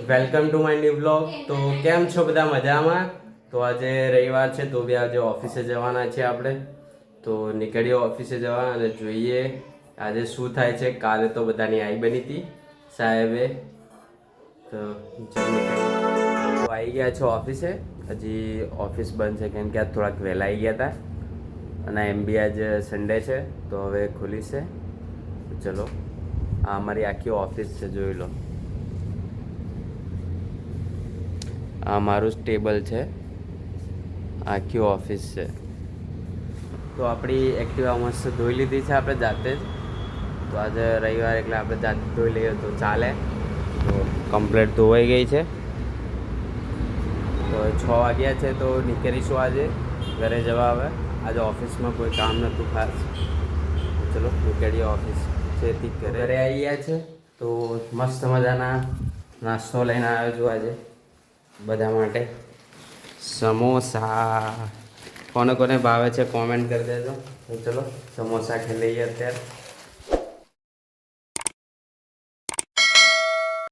Welcome to my new blog. તો કેમ છો બધા? મજામાં? તો આજે રવિવાર છે તો બી આજે ઓફિસે જવાના છે આપણે. તો નીકળીએ ઓફિસે જવા અને જોઈએ આજે શું થાય છે. કાલે તો બધાની આઈ બની હતી સાહેબે. તો આવી ગયા છો ઓફિસે. હજી ઓફિસ બંધ છે કેમ કે આજ થોડાક વહેલા આવી ગયા હતા અને એમ બી આજે સન્ડે છે તો હવે ખુલી છે. ચલો, આ અમારી આખી ઓફિસ છે, જોઈ લો. આ મારું ટેબલ છે, આખી ઓફિસ છે. તો આપણી એક્ટિવા મસ્ત ધોઈ લીધી છે આપણે જાતે જ. તો આજે રવિવાર એટલે આપણે જાતે ધોઈ લઈએ તો ચાલે. તો કમ્પ્લેટ ધોવાઈ ગઈ છે. તો 6 વાગ્યા છે તો નીકળીશું આજે ઘરે જવા. હવે આજે ઓફિસમાં કોઈ કામ નહોતું ખાસ. ચલો નીકળીએ ઓફિસ છેથી ઘરે આવી ગયા છે. તો મસ્ત મજાના નાસ્તો લઈને આવ્યો છું આજે બધા માટે. સમોસા કોને કોને ભાવે છે કોમેન્ટ કરી દેજો. તો ચલો સમોસા ખાઈ લઈએ અત્યારે.